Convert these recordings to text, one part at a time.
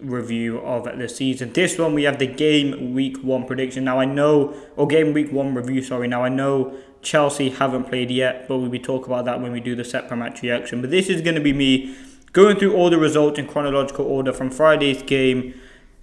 review of the season. This one, we have the game week 1 prediction. Now I know, or game week 1 review, sorry. Now I know Chelsea haven't played yet, but we'll be talking about that when we do the set per match reaction. But this is going to be me going through all the results in chronological order from Friday's game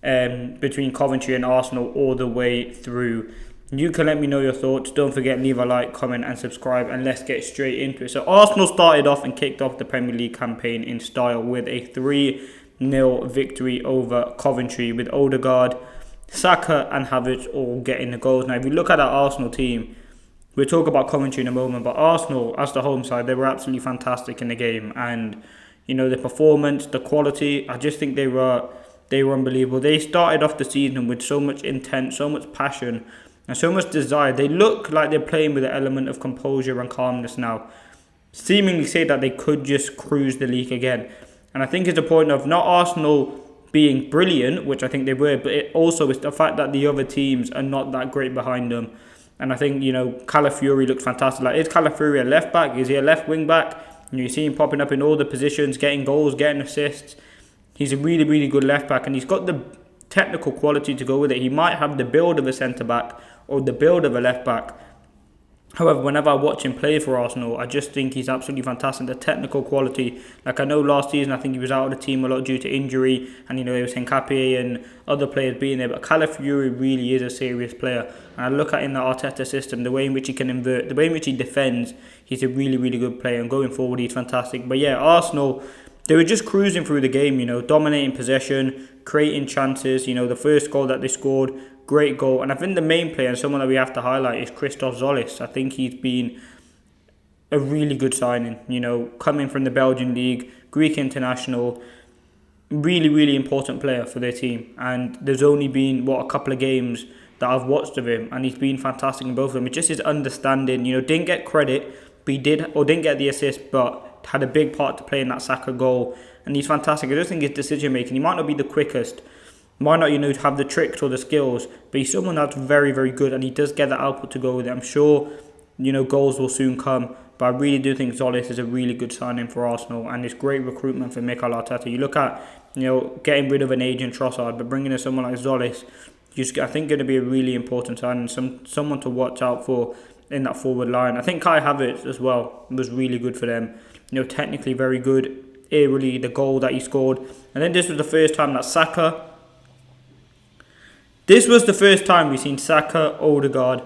between Coventry and Arsenal all the way through. You can let me know your thoughts. Don't forget, leave a like, comment and subscribe, and let's get straight into it. So Arsenal started off and kicked off the Premier League campaign in style with a 3-0 victory over Coventry, with Odegaard, Saka and Havertz all getting the goals. Now if you look at that Arsenal team, we'll talk about Coventry in a moment, but Arsenal, as the home side, they were absolutely fantastic in the game. And you know, the performance, the quality, I just think they were unbelievable. They started off the season with so much intent, so much passion and so much desire. They look like they're playing with an element of composure and calmness now. Seemingly say that they could just cruise the league again. And I think it's a point of not Arsenal being brilliant, which I think they were, but it also is the fact that the other teams are not that great behind them. And I think, you know, Calafiori looks fantastic. Like, is Calafiori a left back? Is he a left wing back? You see him popping up in all the positions, getting goals, getting assists. He's a really, really good left back, and he's got the technical quality to go with it. He might have the build of a centre back or the build of a left back. However, whenever I watch him play for Arsenal, I just think he's absolutely fantastic. The technical quality, like I know last season, I think he was out of the team a lot due to injury, and you know, it was Hincapié and other players being there, but Calafiori really is a serious player. And I look at in the Arteta system, the way in which he can invert, the way in which he defends, he's a really, really good player, and going forward, he's fantastic. But yeah, Arsenal, they were just cruising through the game, you know, dominating possession, creating chances. You know, the first goal that they scored, great goal. And I think the main player, and someone that we have to highlight, is Christoph Zolis. I think he's been a really good signing, you know, coming from the Belgian league, Greek international, really, really important player for their team. And there's only been, a couple of games that I've watched of him, and he's been fantastic in both of them. It's just his understanding, you know, didn't get credit, but he didn't get the assist, but had a big part to play in that Saka goal. And he's fantastic. I just think his decision making, he might not be the quickest, might not, you know, have the tricks or the skills, but he's someone that's very, very good, and he does get the output to go with it. I'm sure, you know, goals will soon come, but I really do think Zolis is a really good signing for Arsenal, and it's great recruitment for Mikel Arteta. You look at, you know, getting rid of an agent Trossard, but bringing in someone like Zolis, I think going to be a really important signing, someone to watch out for in that forward line. I think Kai Havertz as well was really good for them. You know, technically very good. Eerily, the goal that he scored. And then this was the first time we've seen Saka, Odegaard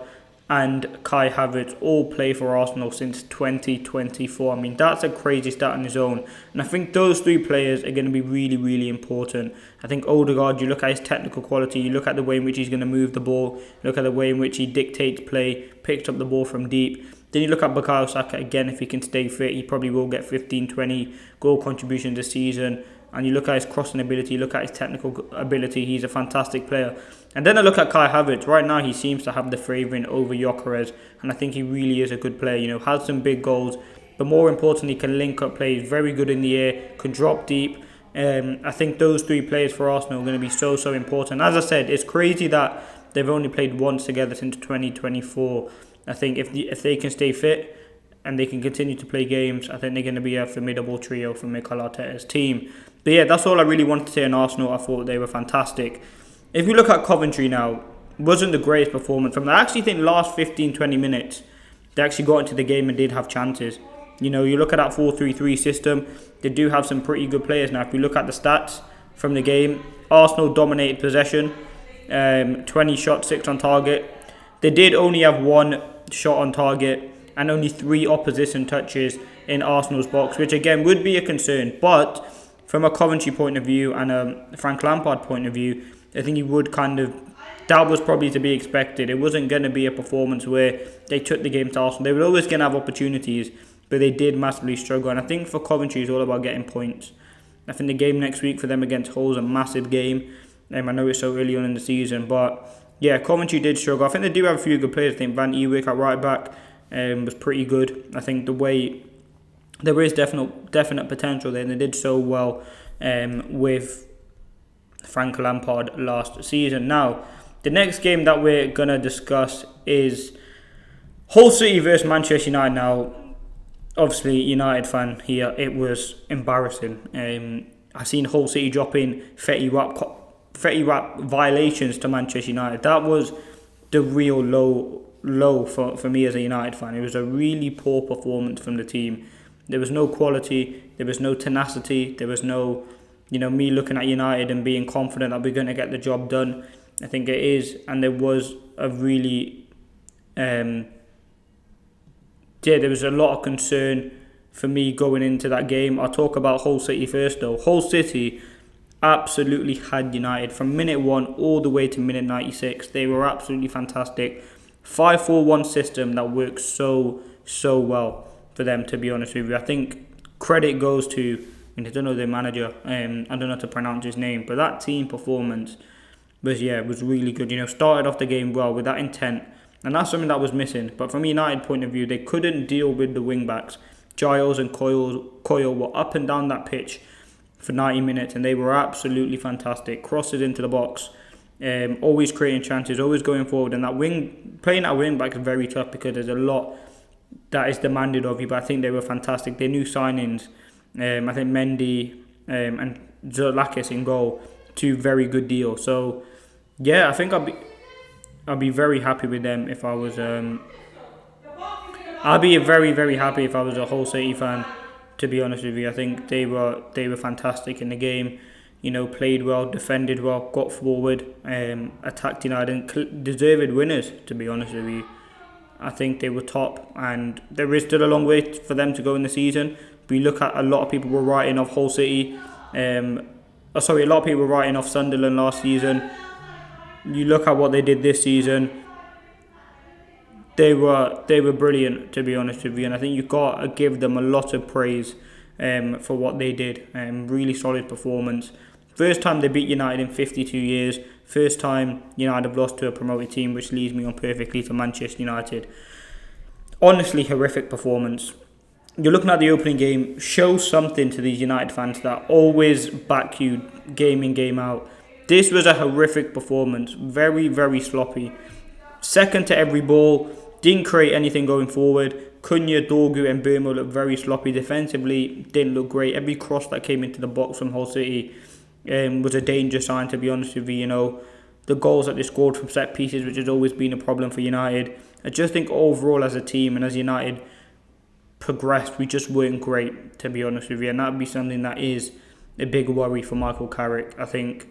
and Kai Havertz all play for Arsenal since 2024. I mean, that's a crazy stat on his own. And I think those three players are going to be really, really important. I think Odegaard, you look at his technical quality, you look at the way in which he's going to move the ball, look at the way in which he dictates play, picks up the ball from deep. Then you look at Bukayo Saka again, if he can stay fit, he probably will get 15, 20 goal contributions this season. And you look at his crossing ability, look at his technical ability, he's a fantastic player. And then I look at Kai Havertz. Right now he seems to have the favouring over Gyökeres, and I think he really is a good player. You know, has some big goals, but more importantly can link up plays, very good in the air, can drop deep. I think those three players for Arsenal are going to be so important. As I said, it's crazy that they've only played once together since 2024. I think if they can stay fit and they can continue to play games, I think they're going to be a formidable trio for Mikel Arteta's team. But yeah, that's all I really wanted to say on Arsenal. I thought they were fantastic. If you look at Coventry now, wasn't the greatest performance from them. I actually think last 15-20 minutes, they actually got into the game and did have chances. You know, you look at that 4-3-3 system, they do have some pretty good players. Now, if you look at the stats from the game, Arsenal dominated possession, 20 shots, 6 on target. They did only have 1 shot on target and only 3 opposition touches in Arsenal's box, which again would be a concern. But from a Coventry point of view and a Frank Lampard point of view, I think he would that was probably to be expected. It wasn't going to be a performance where they took the game to Arsenal. They were always going to have opportunities, but they did massively struggle. And I think for Coventry, it's all about getting points. I think the game next week for them against Hull is a massive game. I know it's so early on in the season, but yeah, Coventry did struggle. I think they do have a few good players. I think Van Ewijk at right back was pretty good. I think there is definite potential there, and they did so well with Frank Lampard last season. Now, the next game that we're going to discuss is Hull City versus Manchester United. Now, obviously, United fan here, it was embarrassing. I've seen Hull City dropping Fetty Wap violations to Manchester United. That was the real low for me as a United fan. It was a really poor performance from the team. There was no quality, there was no tenacity, there was no, me looking at United and being confident that we're going to get the job done. I think it is, and there was a really, there was a lot of concern for me going into that game. I'll talk about Hull City first though. Hull City absolutely had United from minute 1 all the way to minute 96. They were absolutely fantastic. 5-4-1 system that works so well for them, to be honest with you. I think credit goes to, I don't know their manager, I don't know how to pronounce his name, but that team performance was really good. Started off the game well with that intent, and that's something that was missing. But from a United point of view, they couldn't deal with the wing backs. Giles and Coyle were up and down that pitch for 90 minutes, and they were absolutely fantastic. Crosses into the box, always creating chances, always going forward. And playing that wing back is very tough because there's a lot that is demanded of you. But I think they were fantastic. Their new signings, I think Mendy and Zolakis in goal, 2 very good deals. So yeah, I think I'll be very happy with them if I was. I'll be very, very happy if I was a Hull City fan, to be honest with you. I think they were fantastic in the game. Played well, defended well, got forward, attacked United, and deserved winners, to be honest with you. I think they were top, and there is still a long way for them to go in the season. We look at a lot of people were writing off Hull City. A lot of people were writing off Sunderland last season. You look at what they did this season. They were brilliant, to be honest with you, and I think you've got to give them a lot of praise for what they did. Really solid performance. First time they beat United in 52 years. First time United have lost to a promoted team, which leads me on perfectly to Manchester United. Honestly, horrific performance. You're looking at the opening game. Show something to these United fans that always back you game in, game out. This was a horrific performance. Very, very sloppy. Second to every ball. Didn't create anything going forward. Cunha, Dorgu and Burma looked very sloppy. Defensively, didn't look great. Every cross that came into the box from Hull City was a danger sign, to be honest with you. The goals that they scored from set pieces, which has always been a problem for United. I just think overall as a team and as United progressed, we just weren't great, to be honest with you. And that would be something that is a big worry for Michael Carrick. I think,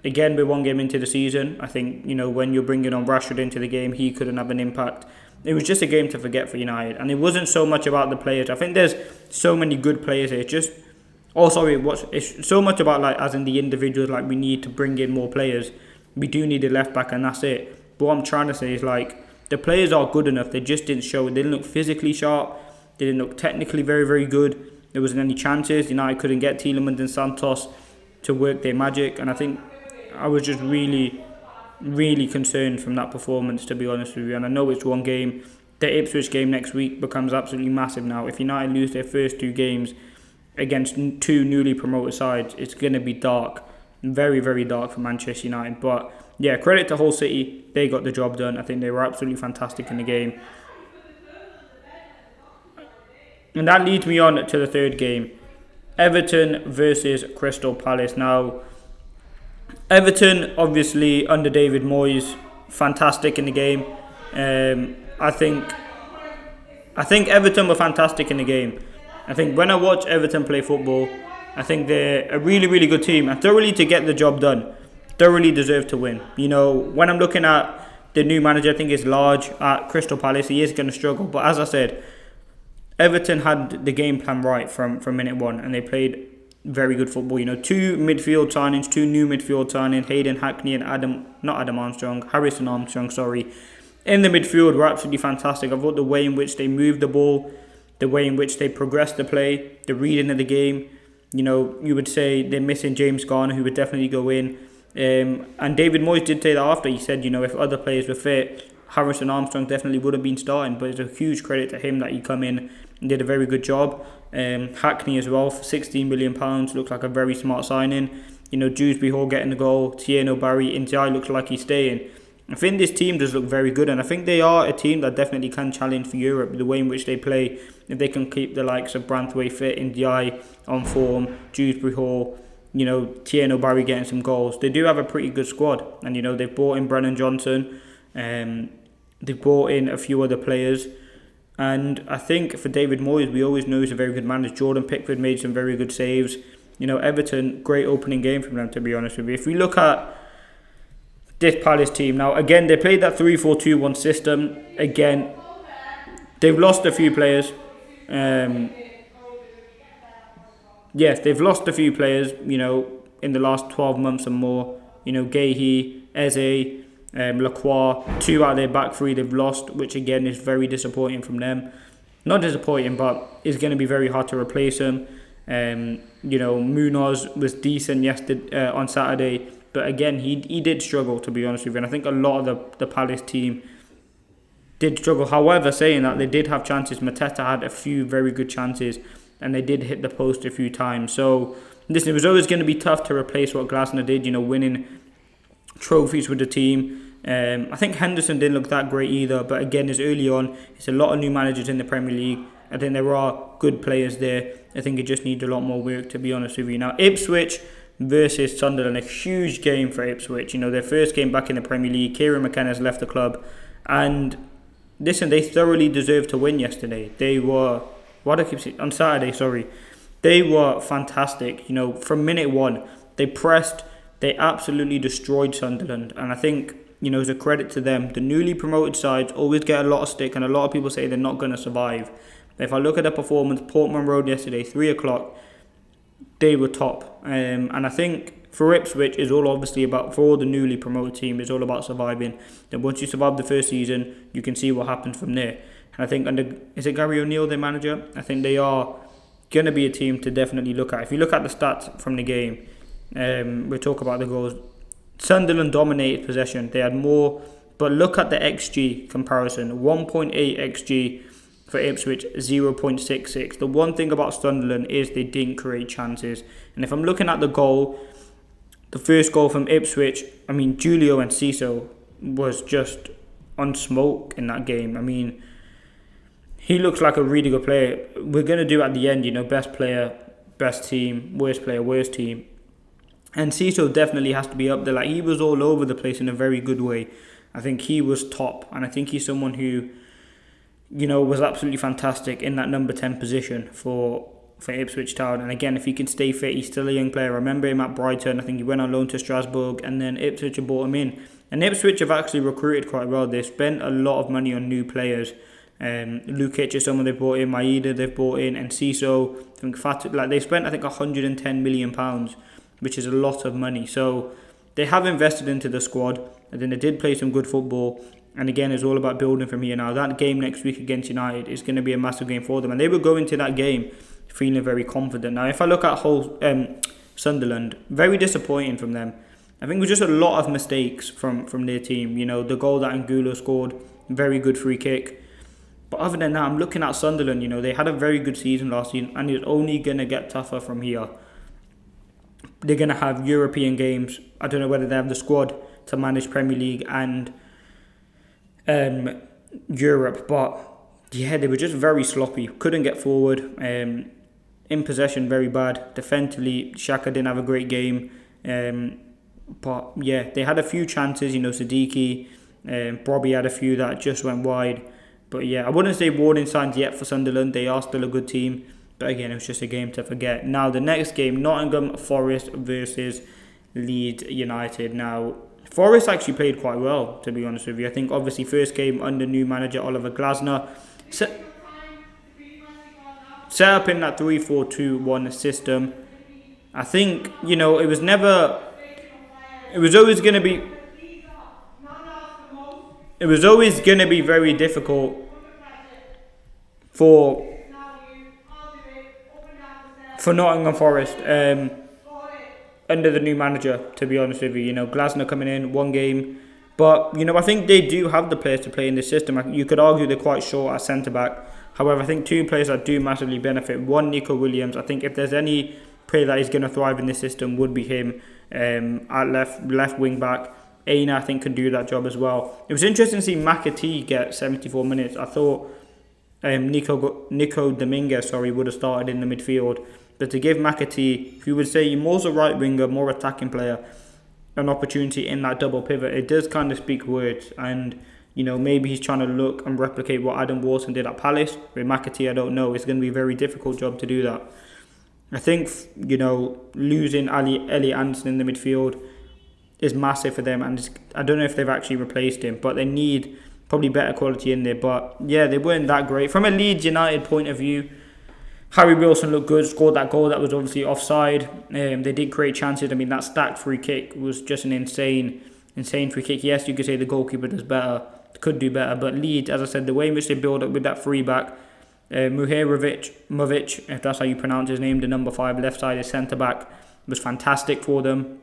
again, we're 1 game into the season. I think, when you're bringing on Rashford into the game, he couldn't have an impact. It was just a game to forget for United. And it wasn't so much about the players. I think there's so many good players here. It's so much about, as in the individuals, we need to bring in more players. We do need a left back, and that's it. But what I'm trying to say is, the players are good enough. They just didn't show it. They didn't look physically sharp. They didn't look technically very, very good. There wasn't any chances. United couldn't get Tielemans and Santos to work their magic. And I think I was just really, really concerned from that performance, to be honest with you. And I know it's 1 game. The Ipswich game next week becomes absolutely massive now. If United lose their first 2 games against 2 newly promoted sides, it's going to be dark. Very, very dark for Manchester United. But yeah, credit to Hull City. They got the job done. I think they were absolutely fantastic in the game. And that leads me on to the 3rd game. Everton versus Crystal Palace. Now, Everton, obviously, under David Moyes, fantastic in the game. I think Everton were fantastic in the game. I think when I watch Everton play football, I think they're a really, really good team. And thoroughly to get the job done, thoroughly deserve to win. When I'm looking at the new manager, I think it's Large at Crystal Palace. He is going to struggle. But as I said, Everton had the game plan right from minute 1, and they played very good football. 2 midfield signings, 2 new midfield signings, Hayden Hackney and Harrison Armstrong, in the midfield were absolutely fantastic. I thought the way in which they moved the ball, the way in which they progressed the play, the reading of the game. You would say they're missing James Garner, who would definitely go in. And David Moyes did say that after. He said, if other players were fit, Harrison Armstrong definitely would have been starting. But it's a huge credit to him that he come in and did a very good job. Hackney as well, for £16 million, looks like a very smart signing. Dewsbury Hall getting the goal. Tieno Barry, Ndiaye looks like he's staying. I think this team does look very good, and I think they are a team that definitely can challenge for Europe. The way in which they play, if they can keep the likes of Branthwaite fit, Ndiaye on form, Dewsbury Hall, Tieno Barry getting some goals. They do have a pretty good squad, and they've brought in Brennan Johnson, they've brought in a few other players, and I think for David Moyes, we always know he's a very good manager. Jordan Pickford made some very good saves. Everton, great opening game from them, to be honest with you. If we look at this Palace team now, again, they played that 3-4-2-1 system. Again, they've lost a few players. Yes, they've lost a few players, in the last 12 months and more. Gahey, Eze, Lacroix, 2 out of their back 3 they've lost, which again is very disappointing from them. Not disappointing, but it's going to be very hard to replace them. Munoz was decent yesterday on Saturday, but again, he did struggle, to be honest with you. And I think a lot of the Palace team did struggle. However, saying that, they did have chances. Mateta had a few very good chances, and they did hit the post a few times. So, listen, it was always going to be tough to replace what Glasner did, winning trophies with the team. I think Henderson didn't look that great either, but again, it's early on. It's a lot of new managers in the Premier League. I think there are good players there. I think it just needs a lot more work, to be honest with you. Now, Ipswich versus Sunderland, a huge game for Ipswich. Their first game back in the Premier League. Kieran McKenna's left the club. And, listen, they thoroughly deserved to win yesterday. They were... on Saturday, sorry. They were fantastic. From minute 1, they pressed, they absolutely destroyed Sunderland. And I think, it's a credit to them. The newly promoted sides always get a lot of stick, and a lot of people say they're not going to survive. If I look at the performance, Portman Road yesterday, 3 o'clock, they were top. And I think for Ipswich, it's all obviously about, for all the newly promoted team, it's all about surviving. Then once you survive the first season, you can see what happens from there. And I think is it Gary O'Neill, their manager? I think they are going to be a team to definitely look at. If you look at the stats from the game, we'll talk about the goals. Sunderland dominated possession. They had more, but look at the XG comparison. 1.8 XG for Ipswich, 0.66. The one thing about Sunderland is they didn't create chances. And if I'm looking at the goal, the first goal from Ipswich, Julio Enciso was just on smoke in that game. He looks like a really good player. We're going to do at the end, best player, best team, worst player, worst team. And Enciso definitely has to be up there. He was all over the place in a very good way. I think he was top. And I think he's someone who, was absolutely fantastic in that number 10 position for Ipswich Town. And again, if he can stay fit, he's still a young player. I remember him at Brighton. I think he went on loan to Strasbourg, and then Ipswich have brought him in. And Ipswich have actually recruited quite well. They've spent a lot of money on new players. Lukic is someone they brought in, Maeda they've brought in, and Enciso. I think they spent £110 million, which is a lot of money. So they have invested into the squad, and then they did play some good football. And again, it's all about building from here now. That game next week against United is going to be a massive game for them, and they will go into that game feeling very confident. Now, if I look at Sunderland, very disappointing from them. I think it was just a lot of mistakes from their team. The goal that Angulo scored, very good free kick. But other than that, I'm looking at Sunderland. They had a very good season last season, and it's only going to get tougher from here. They're going to have European games. I don't know whether they have the squad to manage Premier League and Europe, but yeah, they were just very sloppy. Couldn't get forward. In possession, very bad. Defensively, Xhaka didn't have a great game. But yeah, they had a few chances. Siddiqui, Bobby had a few that just went wide. But yeah, I wouldn't say warning signs yet for Sunderland. They are still a good team. But again, it was just a game to forget. Now, the next game, Nottingham Forest versus Leeds United. Now, Forest actually played quite well, to be honest with you. I think, obviously, first game under new manager Oliver Glasner. Set up in that 3-4-2-1 system. I think, it was never... It was always going to be... It was always going to be very difficult for Nottingham Forest under the new manager, to be honest with you. Glasner coming in, one game. But, I think they do have the players to play in this system. You could argue they're quite short at centre-back. However, I think two players that do massively benefit. One, Nico Williams. I think if there's any player that is going to thrive in this system, would be him at left wing-back. Aina, I think, could do that job as well. It was interesting to see McAtee get 74 minutes. I thought Nico Dominguez, would have started in the midfield. But to give McAtee, who would say more a right winger, more attacking player, an opportunity in that double pivot, it does kind of speak words. And, maybe he's trying to look and replicate what Adam Wilson did at Palace. With McAtee, I don't know. It's going to be a very difficult job to do that. I think, losing Elliot Anderson in the midfield is massive for them. And I don't know if they've actually replaced him, but they need probably better quality in there. But, yeah, they weren't that great. From a Leeds United point of view, Harry Wilson looked good, scored that goal that was obviously offside. They did create chances. I mean, that stacked free kick was just an insane free kick. Yes, you could say the goalkeeper could do better. But Leeds, as I said, the way in which they build up with that free back, Muhirovic, if that's how you pronounce his name, the number 5 left-sided centre-back, was fantastic for them.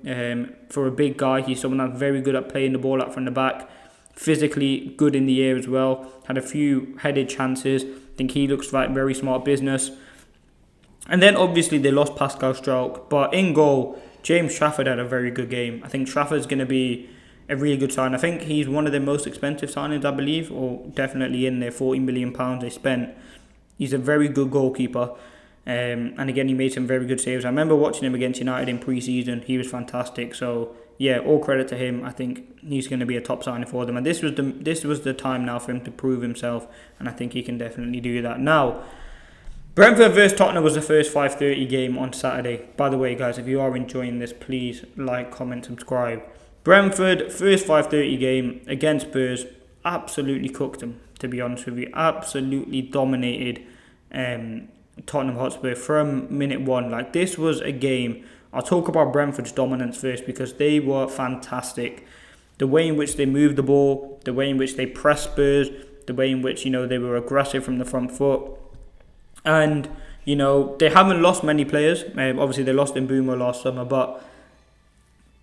For a big guy, he's someone that's very good at playing the ball out from the back. Physically good in the air as well. Had a few headed chances. I think he looks like very smart business. And then obviously they lost Pascal Struijk. But in goal, James Trafford had a very good game. I think Trafford's going to be a really good sign. I think he's one of the most expensive signings, I believe, or definitely in there, £40 million they spent. He's a very good goalkeeper. And again, he made some very good saves. I remember watching him against United in pre-season. He was fantastic. So, yeah, all credit to him. I think he's going to be a top signing for them. And this was the time now for him to prove himself. And I think he can definitely do that. Now, Brentford vs Tottenham was the first 5:30 game on Saturday. By the way, guys, if you are enjoying this, please like, comment, subscribe. Brentford, first 5:30 game against Spurs, absolutely cooked them, to be honest with you. Absolutely dominated Tottenham Hotspur from minute one. Like, this was a game. I'll talk about Brentford's dominance first because they were fantastic. The way in which they moved the ball, the way in which they pressed Spurs, the way in which, they were aggressive from the front foot. And, they haven't lost many players. Obviously, they lost Mbeumo last summer, but,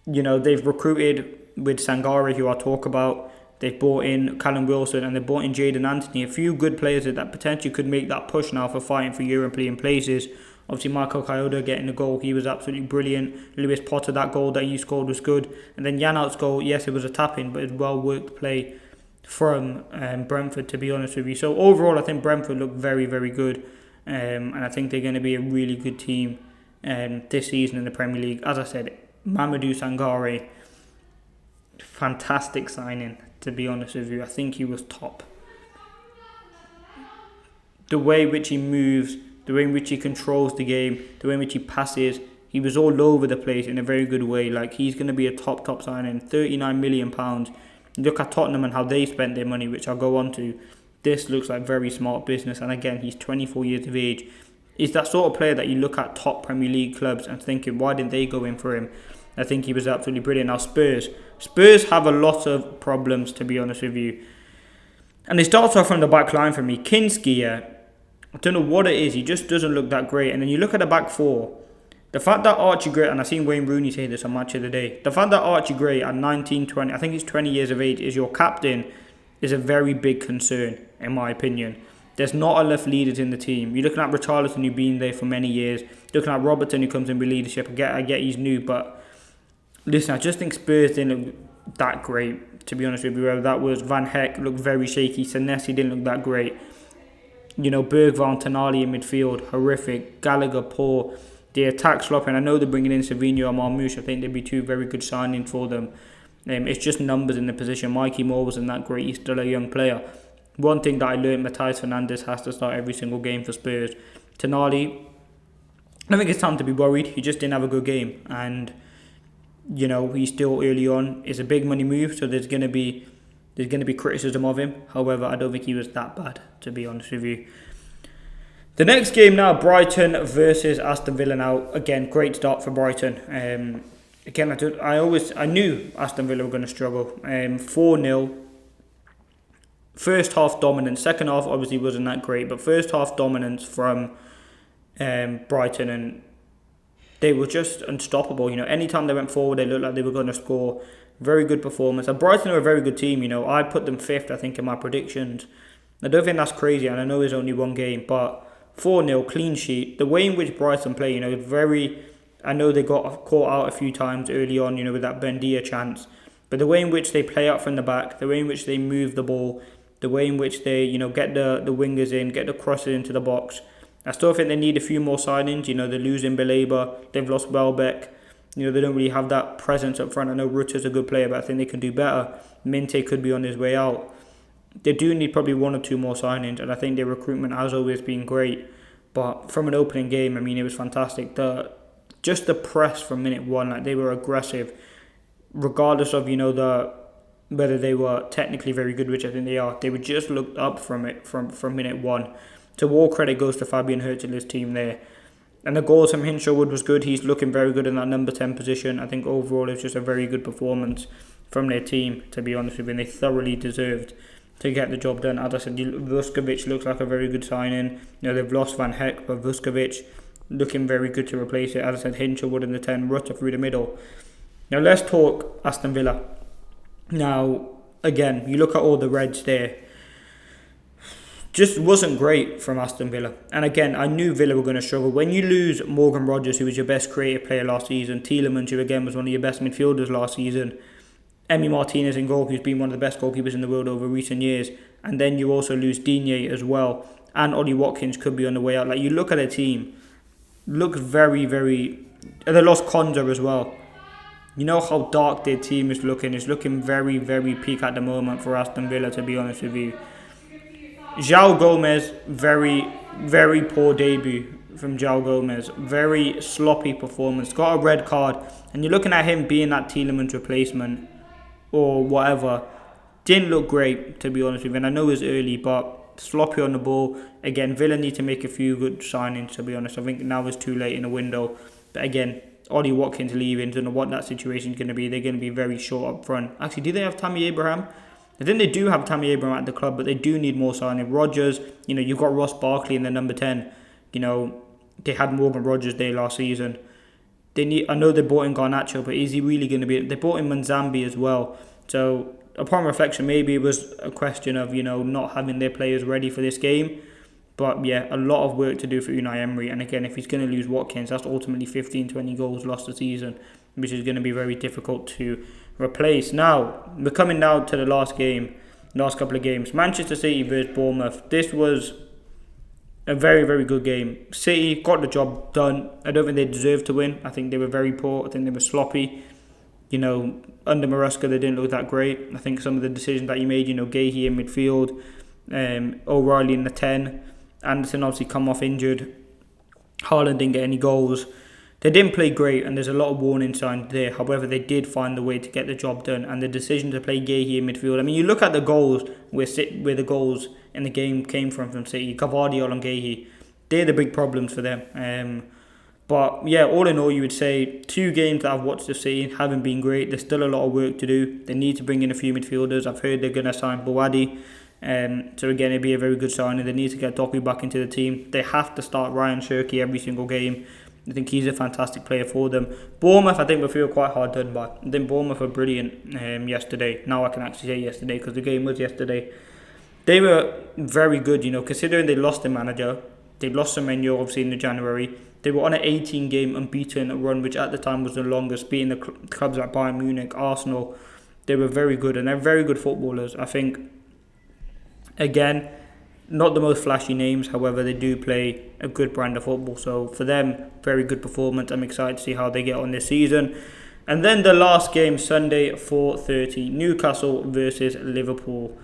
they've recruited with Sangare, who I'll talk about. They've brought in Callum Wilson and they've brought in Jadon Anthony. A few good players that potentially could make that push now for fighting for European places. Obviously, Michael Kyoto getting the goal, he was absolutely brilliant. Lewis Potter, that goal that he scored was good. And then Janelt's goal, yes, it was a tap-in, but it's well-worked play from Brentford, to be honest with you. So overall, I think Brentford look very, very good. And I think they're going to be a really good team this season in the Premier League. As I said, Mamadou Sangare, fantastic signing, to be honest with you. I think he was top. The way in which he moves, the way in which he controls the game, the way in which he passes, he was all over the place in a very good way. Like, he's going to be a top signing. £39 million. Look at Tottenham and how they spent their money, which I'll go on to. This looks like very smart business. And again, he's 24 years of age. He's that sort of player that you look at top Premier League clubs and thinking, why didn't they go in for him? I think he was absolutely brilliant. Now, Spurs have a lot of problems, to be honest with you. And it starts off from the back line for me. Kinski, I don't know what it is. He just doesn't look that great. And then you look at the back four. The fact that Archie Gray, and I've seen Wayne Rooney say this on Match of the Day, the fact that Archie Gray at 19, 20, I think he's 20 years of age, is your captain is a very big concern, in my opinion. There's not enough leaders in the team. You're looking at Richarlison, who's been there for many years. You're looking at Robertson, who comes in with leadership. I get he's new, but listen, I just think Spurs didn't look that great, to be honest with you. Whether that was Van Heck looked very shaky. Senesi didn't look that great. Bergvall, Tonali in midfield, horrific. Gallagher, poor. The attack sloppy. And I know they're bringing in Savinho and Marmoush. I think they'd be two very good signings for them. It's just numbers in the position. Mikey Moore wasn't that great. He's still a young player. One thing that I learned, Matheus Fernandes has to start every single game for Spurs. Tonali, I think it's time to be worried. He just didn't have a good game. And, he's still early on. It's a big money move, so there's going to be criticism of him. However, I don't think he was that bad, to be honest with you. The next game now, Brighton versus Aston Villa. Now, again, great start for Brighton. Again, I knew Aston Villa were going to struggle. 4-0. First half dominance. Second half obviously wasn't that great, but first half dominance from Brighton, and they were just unstoppable. Anytime they went forward, they looked like they were going to score. Very good performance. And Brighton are a very good team. I put them 5th, I think, in my predictions. I don't think that's crazy, and I know it's only one game, but 4-0, clean sheet. The way in which Brighton play, very... I know they got caught out a few times early on, with that Bendia chance. But the way in which they play out from the back, the way in which they move the ball, the way in which they, get the wingers in, get the crosses into the box, I still think they need a few more signings. You know, they're losing Belabor, they've lost Welbeck. You know, they don't really have that presence up front. I know Rutter's a good player, but I think they can do better. Minte could be on his way out. They do need probably one or two more signings, and I think their recruitment has always been great. But from an opening game, I mean, it was fantastic. Just the press from minute one, like they were aggressive, regardless of, you know, whether they were technically very good, which I think they are. They were just looked up from it from minute one. So all credit goes to Fabian Hurtela's team there. And the goals from Hinshelwood was good. He's looking very good in that number 10 position. I think overall it's just a very good performance from their team, to be honest with you. And they thoroughly deserved to get the job done. As I said, Vuskovic looks like a very good signing. You know, they've lost Van Heck, but Vuskovic looking very good to replace it. As I said, Hinshelwood in the 10, Rutter through the middle. Now let's talk Aston Villa. Now, again, you look at all the Reds there. Just wasn't great from Aston Villa. And again, I knew Villa were going to struggle. When you lose Morgan Rogers, who was your best creative player last season, Tielemans, who again was one of your best midfielders last season, Emi Martinez in goal, who's been one of the best goalkeepers in the world over recent years, and then you also lose Digne as well, and Ollie Watkins could be on the way out. Like, you look at a team, looks very, very... And they lost Konza as well. You know how dark their team is looking. It's looking very, very peak at the moment for Aston Villa, to be honest with you. João Gomez, very, very poor debut from João Gomez. Very sloppy performance. Got a red card. And you're looking at him being that Tielemans replacement or whatever. Didn't look great, to be honest with you. And I know it's early, but sloppy on the ball. Again, Villa need to make a few good signings, to be honest. I think now is too late in the window. But again, Ollie Watkins leaving. Don't know what that situation is going to be. They're going to be very short up front. Actually, do they have Tammy Abraham? I think they do have Tammy Abraham at the club, but they do need more signing. Rodgers, you know, you've got Ross Barkley in the number 10. You know, they had Morgan Rogers there last season. I know they bought in Garnacho, but is he really going to be... They bought in Manzambi as well. So, upon reflection, maybe it was a question of, you know, not having their players ready for this game. But yeah, a lot of work to do for Unai Emery. And again, if he's going to lose Watkins, that's ultimately 15-20 goals lost the season, which is going to be very difficult to replace. Now, we're coming down to the last couple of games. Manchester City versus Bournemouth. This was a very, very good game. City got the job done. I don't think they deserved to win. I think they were very poor. I think they were sloppy. You know, under Maresca, they didn't look that great. I think some of the decisions that he made, you know, Gahey in midfield, O'Reilly in the 10, Anderson obviously come off injured. Haaland didn't get any goals. They didn't play great, and there's a lot of warning signs there. However, they did find the way to get the job done, and the decision to play Gahey in midfield. I mean, you look at the goals where the goals in the game came from City. Gvardiol and Gahey, they're the big problems for them. But yeah, all in all, you would say 2 games that I've watched of City haven't been great. There's still a lot of work to do. They need to bring in a few midfielders. I've heard they're going to sign Bouadi. So again, it'd be a very good signing. They need to get Doku back into the team. They have to start Ryan Cherki every single game. I think he's a fantastic player for them. Bournemouth, I think, will feel quite hard done by. I think Bournemouth were brilliant yesterday. Now I can actually say yesterday because the game was yesterday. They were very good, you know, considering they lost their manager. They lost Semenyo, obviously, in January. They were on an 18-game unbeaten run, which at the time was the longest, beating the clubs like Bayern Munich, Arsenal. They were very good, and they're very good footballers. I think, again, not the most flashy names, however, they do play a good brand of football. So for them, very good performance. I'm excited to see how they get on this season. And then the last game, Sunday, 4:30, Newcastle versus Liverpool.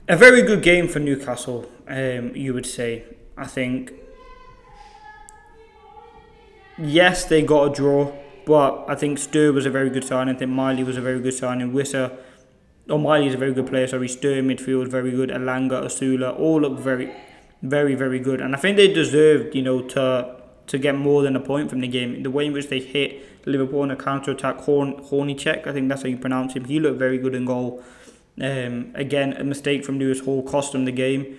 A very good game for Newcastle, you would say. I think, yes, they got a draw, but I think Stur was a very good signing. I think Miley was a very good signing. Miley is a very good player, Stur midfield, very good. Elanga, Asula, all look very, very, very good. And I think they deserved, you know, to get more than a point from the game. The way in which they hit Liverpool on a counter-attack, Hornicek, I think that's how you pronounce him. He looked very good in goal. Again, a mistake from Lewis Hall cost them the game,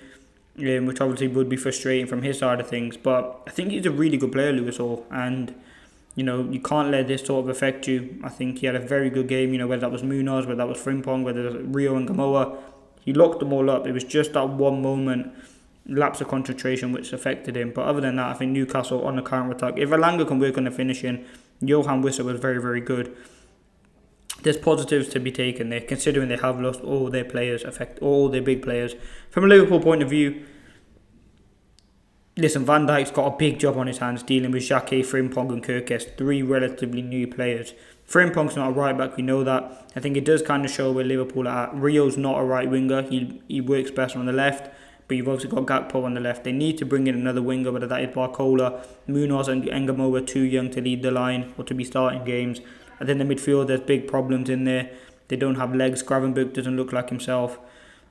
which obviously would be frustrating from his side of things. But I think he's a really good player, Lewis Hall. And you know, you can't let this sort of affect you. I think he had a very good game, you know, whether that was Munoz, whether that was Frimpong, whether it was Rio and Gamoa. He locked them all up. It was just that one moment, lapse of concentration, which affected him. But other than that, I think Newcastle on the counter-attack. If Elanga can work on the finishing, Johan Wissa was very, very good. There's positives to be taken there, considering they have lost all their players, all their big players. From a Liverpool point of view, Listen, Van Dijk's got a big job on his hands dealing with Xhaka, Frimpong and Kirkes, 3 relatively new players. Frimpong's not a right back, we know that. I think it does kind of show where Liverpool are at. Rio's not a right winger, he works best on the left, but you've also got Gakpo on the left. They need to bring in another winger, whether that is Barcola. Munoz and Engamo are too young to lead the line or to be starting games. I think the midfield, there's big problems in there. They don't have legs. Gravenberch doesn't look like himself.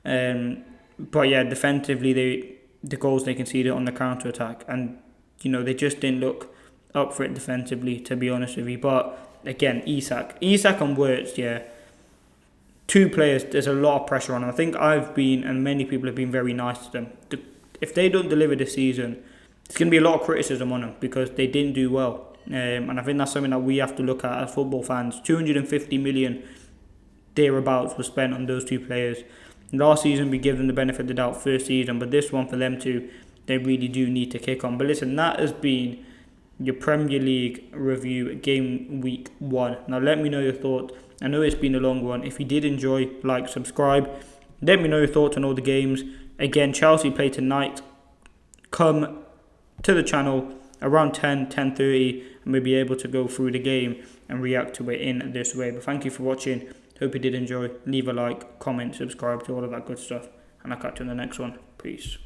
But yeah, defensively, the goals they conceded on the counter attack, and they just didn't look up for it defensively, to be honest with you. But again, Isak and Wirtz, yeah, 2 players. There's a lot of pressure on them. I think I've been, and many people have been, very nice to them. If they don't deliver this season, there's going to be a lot of criticism on them because they didn't do well. And I think that's something that we have to look at as football fans. 250 million thereabouts was spent on those 2 players. Last season we give them the benefit of the doubt first season, but this one for them too, they really do need to kick on. But listen, that has been your Premier League review game week 1. Now let me know your thoughts. I know it's been a long one. If you did enjoy, like, subscribe. Let me know your thoughts on all the games. Again, Chelsea play tonight. Come to the channel around 10:30 and we'll be able to go through the game and react to it in this way. But thank you for watching. Hope you did enjoy. Leave a like, comment, subscribe to all of that good stuff. And I'll catch you in the next one. Peace.